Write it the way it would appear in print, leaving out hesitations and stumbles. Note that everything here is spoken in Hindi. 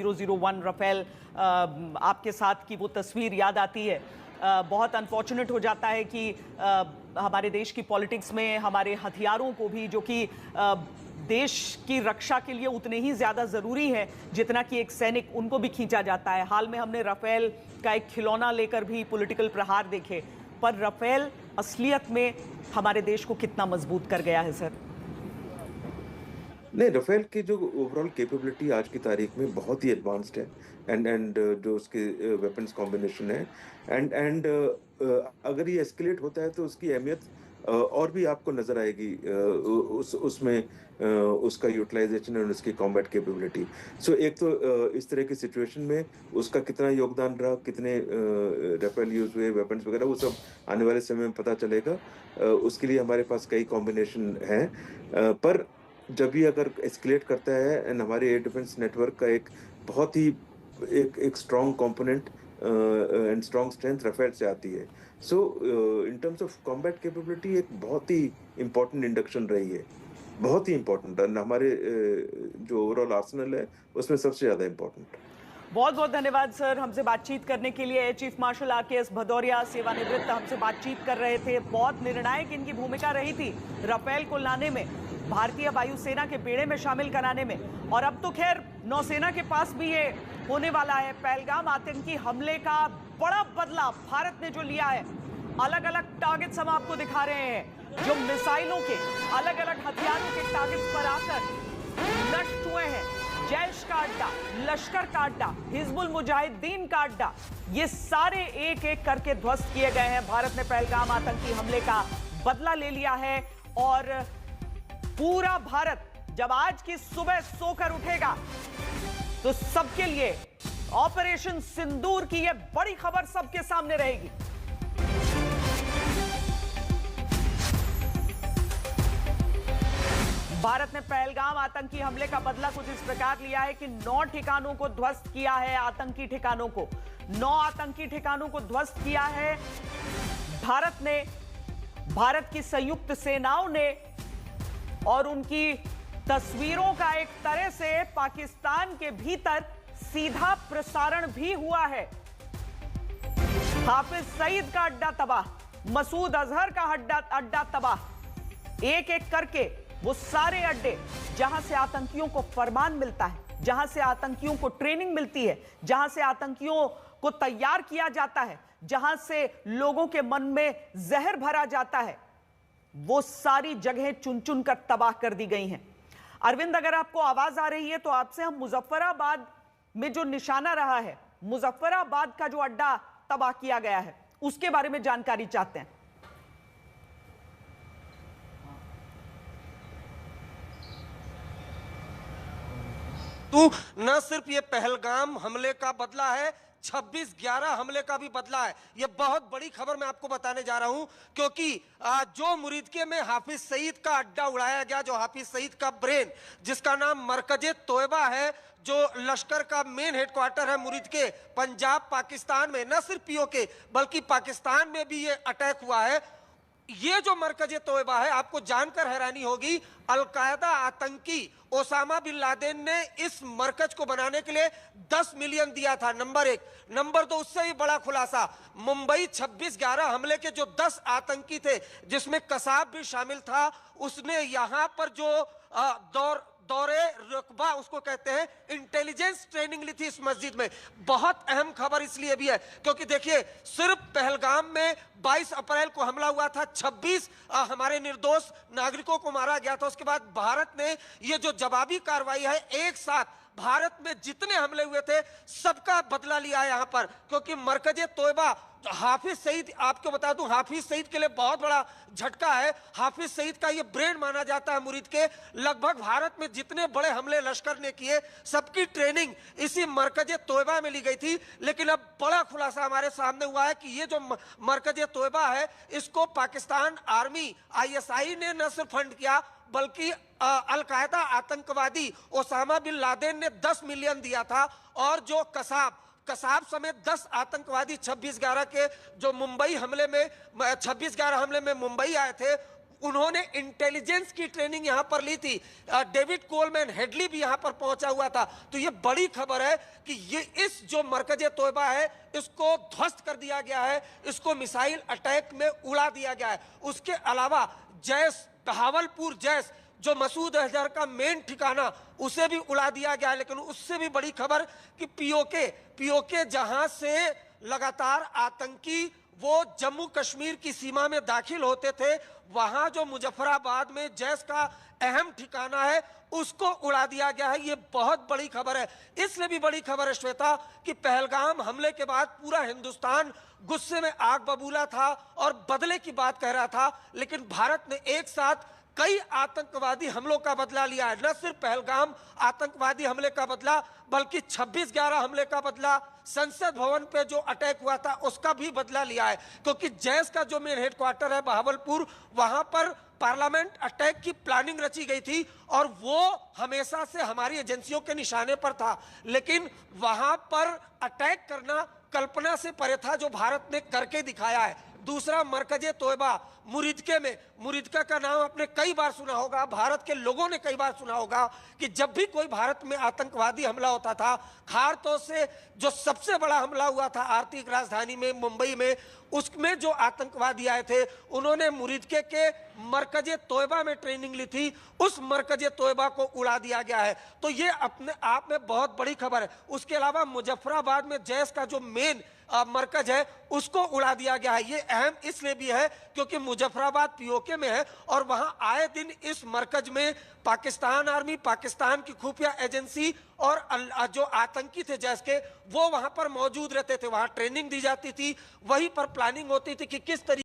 001 राफेल आपके साथ की वो तस्वीर याद आती है। बहुत अनफॉर्चुनेट हो जाता है कि हमारे देश की पॉलिटिक्स में हमारे हथियारों को भी, जो कि देश की रक्षा के लिए उतने ही ज़्यादा ज़रूरी है जितना कि एक सैनिक, उनको भी खींचा जाता है। हाल में हमने राफेल का एक खिलौना लेकर भी पॉलिटिकल प्रहार देखे, पर राफेल असलियत में हमारे देश को कितना मजबूत कर गया है सर? नहीं, राफेल की जो ओवरऑल कैपेबिलिटी आज की तारीख में बहुत ही एडवांस्ड है। एंड जो उसके वेपन्स कॉम्बिनेशन है, एंड अगर ये एस्केलेट होता है तो उसकी अहमियत और भी आपको नजर आएगी, उसमें उसका यूटिलाइजेशन और उसकी कॉम्बैट कैपेबिलिटी। सो एक तो इस तरह की सिचुएशन में उसका कितना योगदान रहा, कितने राफेल यूज हुए, वेपन्स वगैरह, वो सब आने वाले समय में पता चलेगा। उसके लिए हमारे पास कई कॉम्बिनेशन हैं, पर जब भी अगर एस्केलेट करता है, एंड हमारे एयर डिफेंस नेटवर्क का एक बहुत ही एक strong component and strong strength Rafale से आती है। So in terms of combat capability एक बहुत ही इंपॉर्टेंट इंडक्शन रही है, बहुत ही इंपॉर्टेंट, और हमारे जो ओवरऑल आर्सेनल है उसमें सबसे ज्यादा इंपॉर्टेंट। बहुत बहुत धन्यवाद सर, हमसे बातचीत करने के लिए। एयर चीफ मार्शल आर.के.एस. भदौरिया, सेवानिवृत्त, हमसे बातचीत कर रहे थे। बहुत निर्णायक इनकी भूमिका रही थी राफेल को लाने में, भारतीय वायुसेना के बेड़े में शामिल कराने में। और अब तो खैर नौसेना के पास भी ये होने वाला है। पहलगाम आतंकी हमले का बड़ा बदला भारत ने जो लिया है, अलग अलग टारगेट्स हम आपको दिखा रहे हैं, जो मिसाइलों के, अलग अलग हथियारों के टारगेट्स पर आकर नष्ट हुए हैं। जैश का अड्डा, लश्कर का अड्डा, हिजबुल मुजाहिदीन का अड्डा, ये सारे एक एक करके ध्वस्त किए गए हैं। भारत ने पहलगाम आतंकी हमले का बदला ले लिया है। और पूरा भारत जब आज की सुबह सोकर उठेगा तो सबके लिए ऑपरेशन सिंदूर की यह बड़ी खबर सबके सामने रहेगी। भारत ने पहलगाम आतंकी हमले का बदला कुछ इस प्रकार लिया है कि 9 ठिकानों को ध्वस्त किया है। आतंकी ठिकानों को, 9 आतंकी ठिकानों को ध्वस्त किया है भारत ने। भारत की संयुक्त सेनाओं ने, और उनकी तस्वीरों का एक तरह से पाकिस्तान के भीतर सीधा प्रसारण भी हुआ है। हाफिज सईद का अड्डा तबाह, मसूद अजहर का अड्डा तबाह। एक एक करके वो सारे अड्डे जहां से आतंकियों को फरमान मिलता है, जहां से आतंकियों को ट्रेनिंग मिलती है, जहां से आतंकियों को तैयार किया जाता है, जहां से लोगों के मन में जहर भरा जाता है, वो सारी जगहें चुन चुन कर तबाह कर दी गई हैं। अरविंद, अगर आपको आवाज आ रही है तो आपसे हम मुजफ्फराबाद में जो निशाना रहा है, मुजफ्फराबाद का जो अड्डा तबाह किया गया है, उसके बारे में जानकारी चाहते हैं। तो न सिर्फ ये पहलगाम हमले का बदला है, 26/11 हमले का भी बदला है। ये बहुत बड़ी खबर मैं आपको बताने जा रहा हूं, क्योंकि जो मुरीदके में हाफिज सईद का अड्डा उड़ाया गया, जो हाफिज सईद का ब्रेन, जिसका नाम मरकजे तोयबा है, जो लश्कर का मेन हेडक्वार्टर है मुरीदके, पंजाब पाकिस्तान में, न सिर्फ पीओके बल्कि पाकिस्तान में भी ये अटैक हुआ है। ये जो मरकज तोयबा है, आपको जानकर हैरानी होगी, अलकायदा आतंकी ओसामा बिन लादेन ने इस मरकज को बनाने के लिए 10 मिलियन दिया था। नंबर 1। नंबर 2, उससे भी बड़ा खुलासा, मुंबई 26/11 हमले के जो 10 आतंकी थे, जिसमें कसाब भी शामिल था, उसने यहां पर जो दौरे रुकबा उसको कहते हैं, इंटेलिजेंस ट्रेनिंग ली थी इस मस्जिद में। बहुत अहम खबर इसलिए भी है क्योंकि देखिए, सिर्फ पहलगाम में 22 अप्रैल को हमला हुआ था, 26 हमारे निर्दोष नागरिकों को मारा गया था। उसके बाद भारत ने ये जो जवाबी कार्रवाई है, एक साथ भारत में जितने हमले हुए थे सबका बदला लिया है यहां पर, क्योंकि मरकजे तोयबा, हाफिज सईद, आपको बता दूं, हाफिज सईद के लिए बहुत बड़ा झटका है। हाफिज सईद का ये ब्रेन माना जाता है मुरीद के। लगभग भारत में जितने बड़े हमले लश्कर ने किए, सबकी ट्रेनिंग इसी मरकजे तोयबा में ली गई थी। लेकिन अब बड़ा खुलासा हमारे सामने हुआ है कि ये जो मरकजे तोयबा है, इसको पाकिस्तान आर्मी ISI ने न सिर्फ फंड किया, बल्कि अलकायदा आतंकवादी ओसामा बिन लादेन ने 10 मिलियन दिया था। और जो कसाब समेत 10 आतंकवादी 26/11 के जो मुंबई हमले में, 26/11 हमले में मुंबई आए थे, उन्होंने इंटेलिजेंस की ट्रेनिंग यहां पर ली थी। डेविड कोलमैन हेडली भी यहां पर पहुंचा हुआ था। तो ये बड़ी खबर है कि ये इस जो मरकज तोयबा है इसको ध्वस्त कर दिया गया है, इसको मिसाइल अटैक में उड़ा दिया गया है। उसके अलावा जैश, बहावलपुर जैश जो मसूद अजहर का मेन ठिकाना, उसे भी उड़ा दिया गया है। लेकिन उससे भी बड़ी खबर कि पीओके जहां से लगातार आतंकी वो जम्मू कश्मीर की सीमा में दाखिल होते थे, वहां जो मुजफ्फराबाद में जैश का अहम ठिकाना है उसको उड़ा दिया गया है। ये बहुत बड़ी खबर है। इसलिए भी बड़ी खबर है श्वेता कि पहलगाम हमले के बाद पूरा हिंदुस्तान गुस्से में आग बबूला था और बदले की बात कह रहा था। लेकिन भारत ने एक साथ कई आतंकवादी हमलों का बदला लिया है। न सिर्फ पहलगाम आतंकवादी हमले का बदला, बल्कि 26/11 हमले का बदला, संसद भवन पे जो अटैक हुआ था उसका भी बदला लिया है। क्योंकि जैश का जो मेन हेडक्वार्टर है बहावलपुर, वहां पर पार्लियामेंट अटैक की प्लानिंग रची गई थी और वो हमेशा से हमारी एजेंसियों के निशाने पर था। लेकिन वहां पर अटैक करना कल्पना से परे था, जो भारत ने करके दिखाया है। दूसरा मरकजे तोयबा मुरिदके में, मुरिदका का नाम आपने कई बार सुना होगा, भारत के लोगों ने कई बार सुना होगा कि जब भी कोई भारत में आतंकवादी हमला होता था, खासतौर से जो सबसे बड़ा हमला हुआ था आर्थिक राजधानी में मुंबई में, उसमें जो आतंकवादी आए थे उन्होंने मुरिदके के मरकजे तोयबा में ट्रेनिंग ली थी। उस मरकजे तोयबा को उड़ा दिया गया है। तो ये अपने आप में बहुत बड़ी खबर है। उसके अलावा मुजफ्फराबाद में जैश का जो मेन मरकज है उसको उड़ा दिया गया है। ये अहम इसलिए भी है क्योंकि मुजफ्फराबाद पीओके में है और वहां आए दिन इस मरकज में पाकिस्तान आर्मी, पाकिस्तान की खुफिया एजेंसी और जो आतंकी थे जैश के, वो वहां पर मौजूद रहते थे। वहां ट्रेनिंग दी जाती थी, वहीं पर प्लानिंग होती थी कि किस तरीके